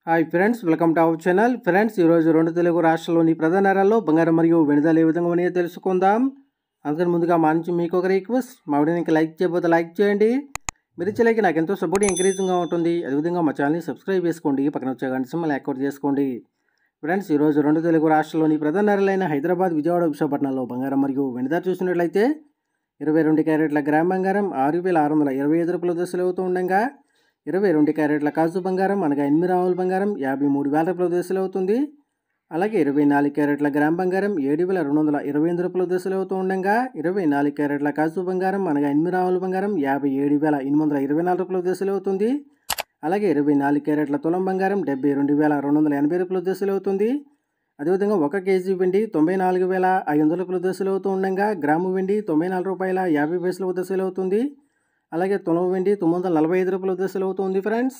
Hi friends, welcome to our channel. Friends, ఈరోజు రెండు తెలుగు రాష్ట్రాల్లోని ప్రధాన నగరాల్లో బంగారం మరియు వెండి ధరలు ఏ విధంగా ఉన్నాయో తెలుసుకుందాం. అందుకని ముందుగా మా నుంచి మీకు ఒక రిక్వెస్ట్, మా వీడియోని లైక్ చేయకపోతే లైక్ చేయండి. మీరు ఇచ్చే లైక్ నాకు ఎంతో సపోర్ట్ ఎంకరేజింగ్గా ఉంటుంది. అదేవిధంగా మా ఛానల్ని సబ్స్క్రైబ్ చేసుకోండి, పక్కన వచ్చే గంట సింబల్ యాక్టివేట్ చేసుకోండి. ఫ్రెండ్స్, ఈరోజు రెండు తెలుగు రాష్ట్రాల్లోని ప్రధాన నగరాలైన హైదరాబాద్, విజయవాడ, విశాఖపట్నంలో బంగారం మరియు వెండి ధర చూసినట్లయితే 22 క్యారెట్ల గ్రామ్ బంగారం 6,625 రూపాయల దశలు అవుతూ ఉండగా 22 క్యారెట్ల కాజు బంగారం అనగా 8 గ్రాముల బంగారం 53,000 రూపాయల దశలు అవుతుంది. అలాగే 24 క్యారెట్ల గ్రామ్ బంగారం 7,228 రూపాయల దశలు అవుతూ ఉండగా 24 క్యారెట్ల కాజు బంగారం అనగా 8 గ్రాముల బంగారం 57,824 రూపాయల దశలు అవుతుంది. అలాగే 24 క్యారెట్ల తులం బంగారం 72,280 రూపాయల దశలు అవుతుంది. అదేవిధంగా 1 కేజీ వెండి 94,500 రూపాయల దశలు అవుతూ ఉండగా గ్రాము వెండి 94 రూపాయల 50 పైసల దశలు అవుతుంది. అలాగే తులం వెండి 945 రూపాయల దశలు అవుతుంది. ఫ్రెండ్స్,